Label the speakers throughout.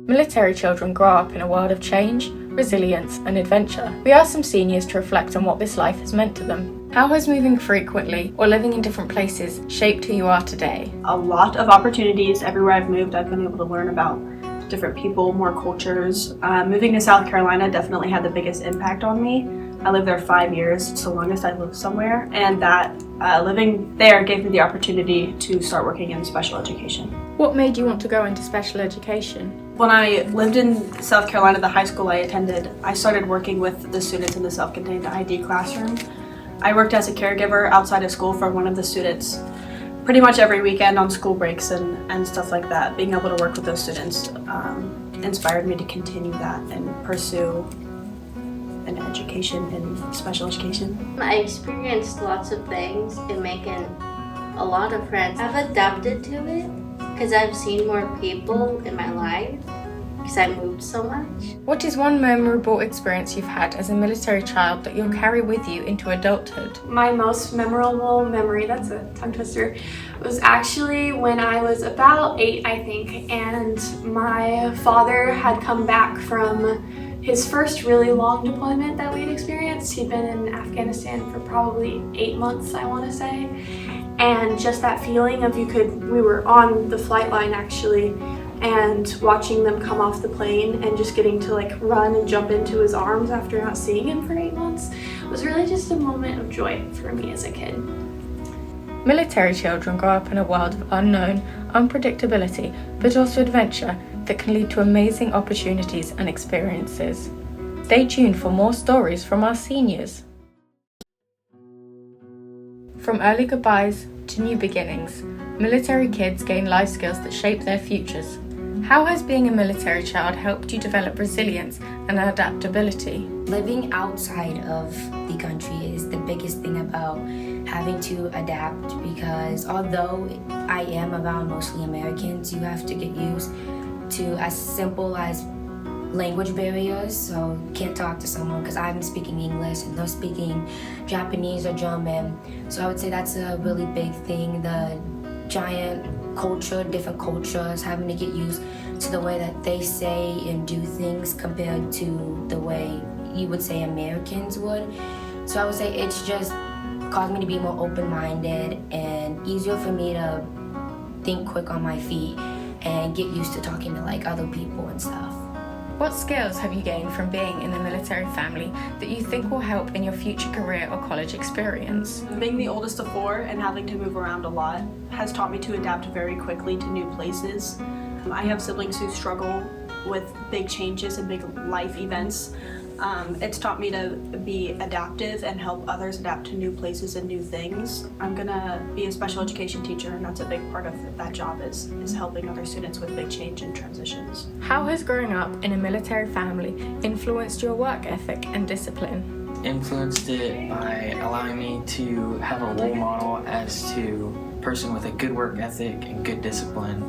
Speaker 1: Military children grow up in a world of change, resilience and adventure. We asked some seniors to reflect on what this life has meant to them. How has moving frequently or living in different places shaped who you are today?
Speaker 2: A lot of opportunities. Everywhere I've moved, I've been able to learn about different people, more cultures. Moving to South Carolina definitely had the biggest impact on me. I lived there 5 years, it's the longest I lived somewhere, and that living there gave me the opportunity to start working in special education.
Speaker 1: What made you want to go into special education?
Speaker 2: When I lived in South Carolina, the high school I attended, I started working with the students in the self-contained ID classroom. I worked as a caregiver outside of school for one of the students pretty much every weekend on school breaks and stuff like that. Being able to work with those students inspired me to continue that and pursue an education in special education.
Speaker 3: I experienced lots of things and making a lot of friends. I've adapted to it because I've seen more people in my life because I moved so much.
Speaker 1: What is one memorable experience you've had as a military child that you'll carry with you into adulthood?
Speaker 4: My most memorable memory, that's a tongue twister, was actually when I was about 8, I think, and my father had come back from his first really long deployment that we'd experienced. He'd been in Afghanistan for probably 8 months, I want to say. And just that feeling of we were on the flight line actually, and watching them come off the plane and just getting to like run and jump into his arms after not seeing him for 8 months was really just a moment of joy for me as a kid.
Speaker 1: Military children grow up in a world of unknown, unpredictability, but also adventure that can lead to amazing opportunities and experiences. Stay tuned for more stories from our seniors. From early goodbyes to new beginnings, military kids gain life skills that shape their futures. How has being a military child helped you develop resilience and adaptability?
Speaker 5: Living outside of the country is the biggest thing about having to adapt, because although I am around mostly Americans, you have to get used to as simple as language barriers. So can't talk to someone because I'm speaking English and they're speaking Japanese or German. So I would say that's a really big thing. The giant culture, different cultures, having to get used to the way that they say and do things compared to the way you would say Americans would. So I would say it's just caused me to be more open-minded and easier for me to think quick on my feet and get used to talking to like other people and stuff.
Speaker 1: What skills have you gained from being in the military family that you think will help in your future career or college experience?
Speaker 2: Being the oldest of 4 and having to move around a lot has taught me to adapt very quickly to new places. I have siblings who struggle with big changes and big life events. It's taught me to be adaptive and help others adapt to new places and new things. I'm gonna be a special education teacher, and that's a big part of that job is helping other students with big change and transitions.
Speaker 1: How has growing up in a military family influenced your work ethic and discipline?
Speaker 6: Influenced it by allowing me to have a role model as to a person with a good work ethic and good discipline.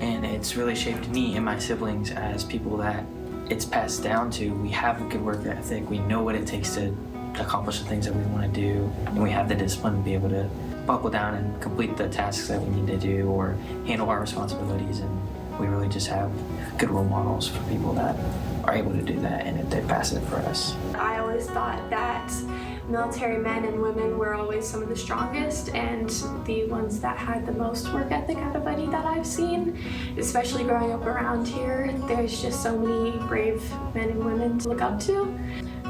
Speaker 6: And it's really shaped me and my siblings as people that it's passed down to. We have a good work ethic, we know what it takes to accomplish the things that we want to do, and we have the discipline to be able to buckle down and complete the tasks that we need to do or handle our responsibilities. And we really just have good role models for people that are able to do that, and they pass it for us.
Speaker 4: I always thought that military men and women were always some of the strongest and the ones that had the most work ethic out of any that I've seen. Especially growing up around here, there's just so many brave men and women to look up to.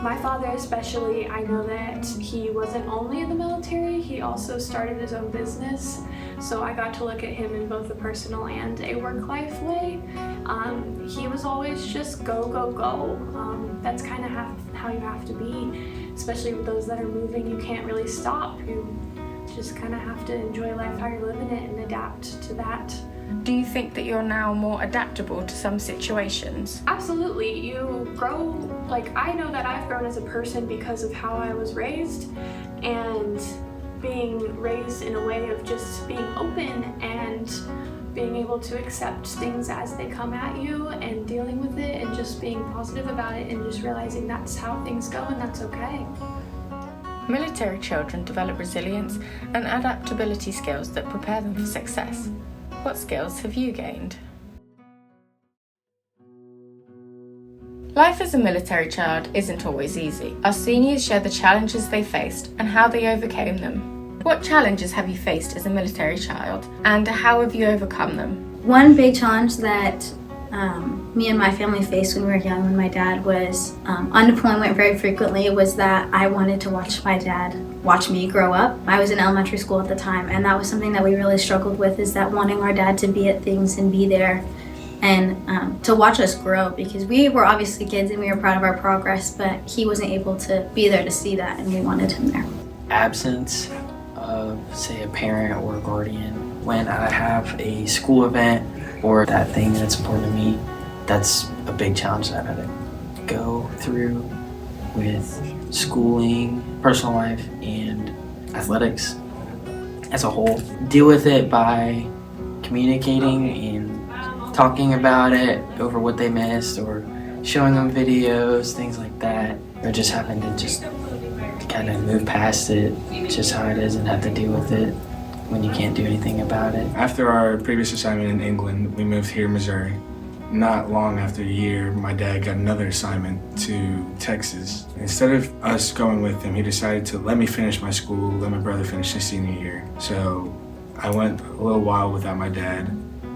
Speaker 4: My father especially, I know that he wasn't only in the military, he also started his own business. So I got to look at him in both a personal and a work-life way. He was always just go, go, go. That's kind of how you have to be, especially with those that are moving. You can't really stop. You just kind of have to enjoy life how you're living it and adapt to that.
Speaker 1: Do you think that you're now more adaptable to some situations?
Speaker 4: Absolutely. You grow, like I know that I've grown as a person because of how I was raised, and being raised in a way of just being open and being able to accept things as they come at you and dealing with it and just being positive about it and just realizing that's how things go and that's okay.
Speaker 1: Military children develop resilience and adaptability skills that prepare them for success. What skills have you gained? Life as a military child isn't always easy. Our seniors share the challenges they faced and how they overcame them. What challenges have you faced as a military child, and how have you overcome them?
Speaker 7: One big challenge that me and my family faced when we were young, when my dad was on deployment very frequently, was that I wanted to watch my dad watch me grow up. I was in elementary school at the time, and that was something that we really struggled with, is that wanting our dad to be at things and be there and to watch us grow, because we were obviously kids and we were proud of our progress, but he wasn't able to be there to see that, and we wanted him there.
Speaker 6: Absence of, say, a parent or a guardian. When I have a school event or that thing that's important to me, that's a big challenge that I've had to go through with schooling, personal life, and athletics as a whole. Deal with it by communicating and talking about it over what they missed, or showing them videos, things like that, or just having to just kind of move past it, just how it is, and have to deal with it when you can't do anything about it.
Speaker 8: After our previous assignment in England, we moved here to Missouri. Not long after a year, my dad got another assignment to Texas. Instead of us going with him, he decided to let me finish my school, let my brother finish his senior year. So I went a little while without my dad,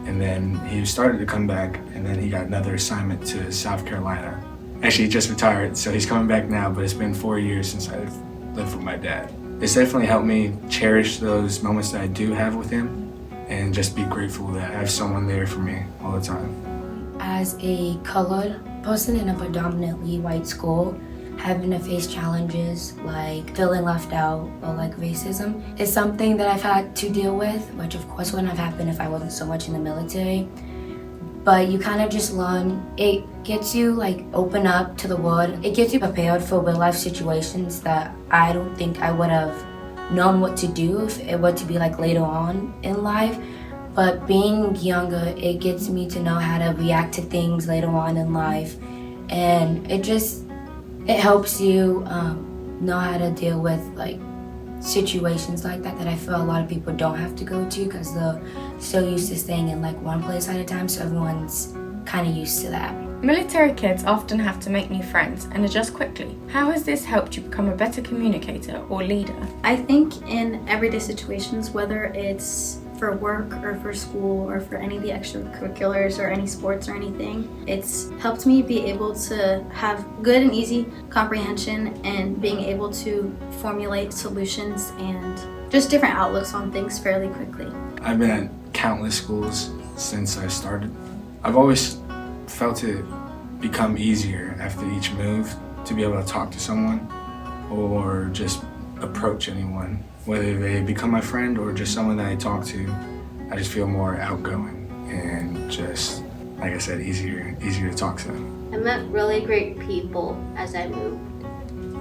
Speaker 8: and then he started to come back, and then he got another assignment to South Carolina. Actually, he just retired, so he's coming back now, but it's been 4 years since I've lived with my dad. It's definitely helped me cherish those moments that I do have with him, and just be grateful that I have someone there for me all the time.
Speaker 5: As a colored person in a predominantly white school, having to face challenges like feeling left out or like racism is something that I've had to deal with, which of course wouldn't have happened if I wasn't so much in the military. But you kind of just learn, it gets you like open up to the world. It gets you prepared for real life situations that I don't think I would have known what to do if it were to be like later on in life. But being younger, it gets me to know how to react to things later on in life. And it helps you know how to deal with like situations like that I feel a lot of people don't have to go to, because they're so used to staying in like one place at a time, so everyone's kind of used to that.
Speaker 1: Military kids often have to make new friends and adjust quickly. How has this helped you become a better communicator or leader?
Speaker 7: I think in everyday situations, whether it's for work or for school or for any of the extracurriculars or any sports or anything, it's helped me be able to have good and easy comprehension and being able to formulate solutions and just different outlooks on things fairly quickly.
Speaker 8: I've been at countless schools since I started. I've always felt it become easier after each move to be able to talk to someone or just approach anyone. Whether they become my friend or just someone that I talk to, I just feel more outgoing and just, like I said, easier to talk to them.
Speaker 3: I met really great people as I moved.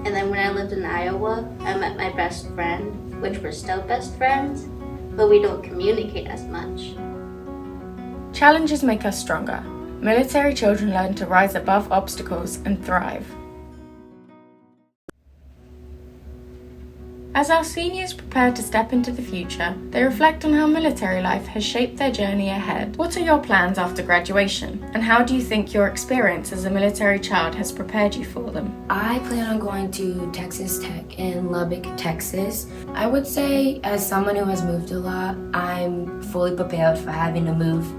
Speaker 3: And then when I lived in Iowa, I met my best friend, which we're still best friends, but we don't communicate as much.
Speaker 1: Challenges make us stronger. Military children learn to rise above obstacles and thrive. As our seniors prepare to step into the future, they reflect on how military life has shaped their journey ahead. What are your plans after graduation, and how do you think your experience as a military child has prepared you for them?
Speaker 5: I plan on going to Texas Tech in Lubbock, Texas. I would say, as someone who has moved a lot, I'm fully prepared for having to move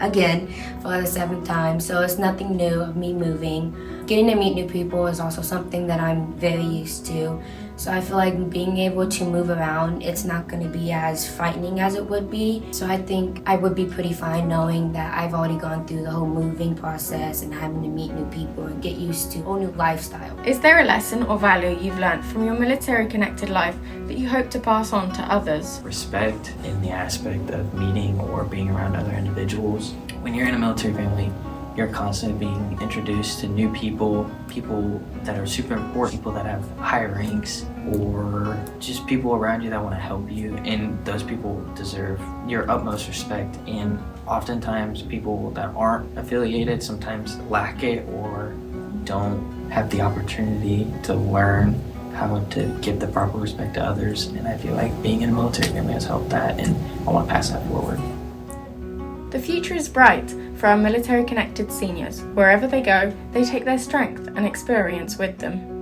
Speaker 5: again for the 7th time, so it's nothing new of me moving. Getting to meet new people is also something that I'm very used to. So I feel like being able to move around, it's not going to be as frightening as it would be. So I think I would be pretty fine knowing that I've already gone through the whole moving process and having to meet new people and get used to a whole new lifestyle.
Speaker 1: Is there a lesson or value you've learned from your military-connected life that you hope to pass on to others?
Speaker 6: Respect in the aspect of meeting or being around other individuals. When you're in a military family, you're constantly being introduced to new people that are super important, people that have higher ranks, or just people around you that want to help you, and those people deserve your utmost respect. And oftentimes people that aren't affiliated sometimes lack it or don't have the opportunity to learn how to give the proper respect to others, and I feel like being in a military family has helped that, and I want to pass that forward.
Speaker 1: The future is bright for our military-connected seniors. Wherever they go, they take their strength and experience with them.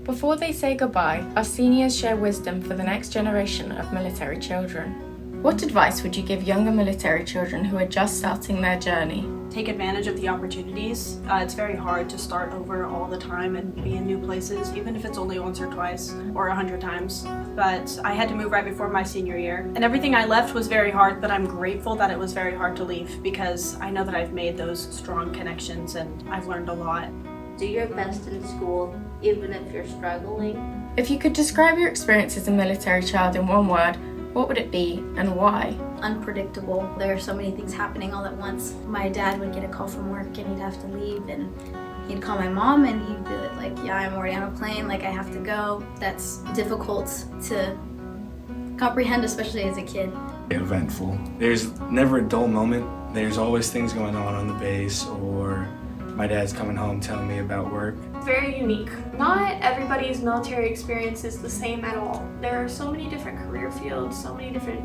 Speaker 1: Before they say goodbye, our seniors share wisdom for the next generation of military children. What advice would you give younger military children who are just starting their journey?
Speaker 2: Take advantage of the opportunities. It's very hard to start over all the time and be in new places, even if it's only once or twice or 100 times. But I had to move right before my senior year, and everything I left was very hard, but I'm grateful that it was very hard to leave because I know that I've made those strong connections and I've learned a lot.
Speaker 3: Do your best in school, even if you're struggling.
Speaker 1: If you could describe your experience as a military child in one word, what would it be and why?
Speaker 7: Unpredictable. There are so many things happening all at once. My dad would get a call from work and he'd have to leave, and he'd call my mom and he'd be like, yeah, I'm already on a plane, like I have to go. That's difficult to comprehend, especially as a kid.
Speaker 8: Eventful. There's never a dull moment. There's always things going on the base, or my dad's coming home telling me about work.
Speaker 4: Very unique. Not everybody's military experience is the same at all. There are so many different career fields, so many different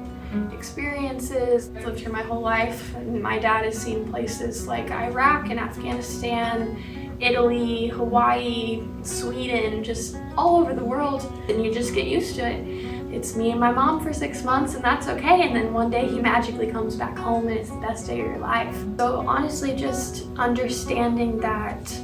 Speaker 4: experiences. I've lived here my whole life, and my dad has seen places like Iraq and Afghanistan, Italy, Hawaii, Sweden, just all over the world, and you just get used to it. It's me and my mom for 6 months, and that's okay, and then one day he magically comes back home and it's the best day of your life. So honestly, just understanding that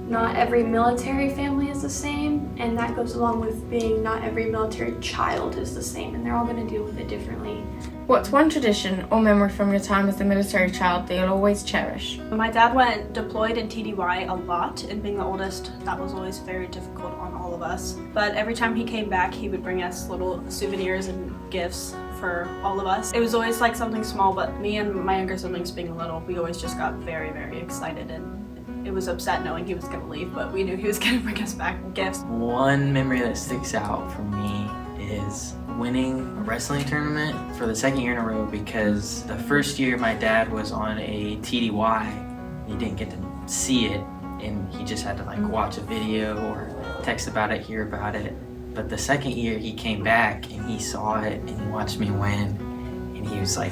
Speaker 4: not every military family is the same, and that goes along with being not every military child is the same, and they're all going to deal with it differently.
Speaker 1: What's one tradition or memory from your time as a military child that you'll always cherish?
Speaker 2: My dad went deployed in TDY a lot, and being the oldest, that was always very difficult on all of us. But every time he came back, he would bring us little souvenirs and gifts for all of us. It was always like something small, but me and my younger siblings being little, we always just got very, very excited, and it was upset knowing he was going to leave, but we knew he was going to bring us back gifts.
Speaker 6: One memory that sticks out for me is winning a wrestling tournament for the second year in a row, because the first year my dad was on a TDY, he didn't get to see it, and he just had to like watch a video or text about it, hear about it. But the second year he came back and he saw it and he watched me win, and he was like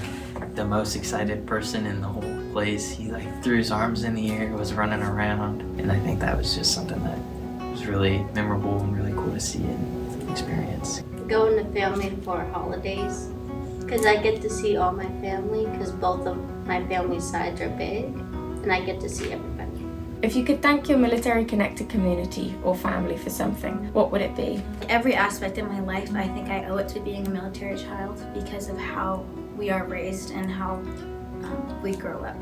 Speaker 6: the most excited person in the whole place. He like threw his arms in the air, was running around, and I think that was just something that was really memorable and really cool to see and experience.
Speaker 3: Going to family for holidays, because I get to see all my family, because both of my family sides are big, and I get to see everybody.
Speaker 1: If you could thank your military-connected community or family for something, what would it be?
Speaker 7: Every aspect of my life, I think I owe it to being a military child because of how we are raised and how we grow up.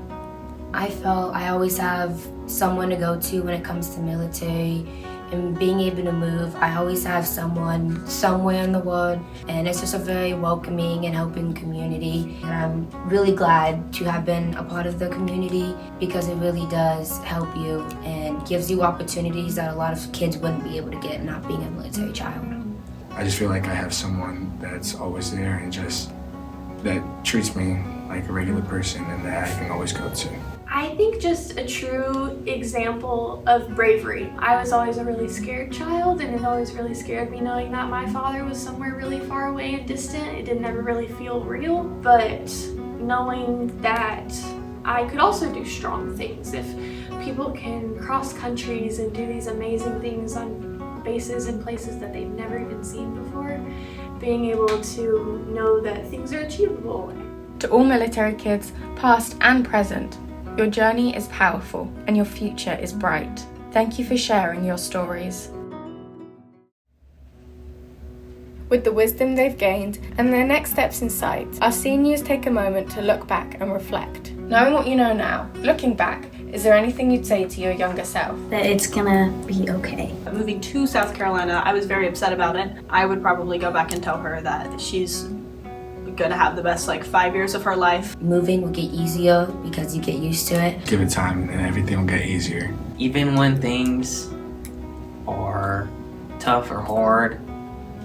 Speaker 5: I felt I always have someone to go to when it comes to military, and being able to move, I always have someone somewhere in the world, and it's just a very welcoming and helping community. And I'm really glad to have been a part of the community because it really does help you and gives you opportunities that a lot of kids wouldn't be able to get not being a military child.
Speaker 8: I just feel like I have someone that's always there and just that treats me like a regular person and that I can always go to.
Speaker 4: I think just a true example of bravery. I was always a really scared child, and it always really scared me knowing that my father was somewhere really far away and distant. It didn't ever really feel real, but knowing that I could also do strong things. If people can cross countries and do these amazing things on bases and places that they've never even seen before, being able to know that things are achievable.
Speaker 1: To all military kids, past and present, your journey is powerful and your future is bright. Thank you for sharing your stories. With the wisdom they've gained and their next steps in sight, our seniors take a moment to look back and reflect. Knowing what you know now, looking back, is there anything you'd say to your younger self?
Speaker 7: That it's gonna be okay.
Speaker 2: Moving to South Carolina, I was very upset about it. I would probably go back and tell her that she's gonna have the best 5 years of her life.
Speaker 5: Moving will get easier because you get used to it.
Speaker 8: Give it time and everything will get easier.
Speaker 6: Even when things are tough or hard,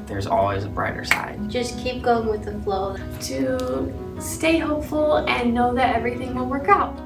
Speaker 6: there's always a brighter side.
Speaker 3: Just keep going with the flow.
Speaker 4: To stay hopeful and know that everything will work out.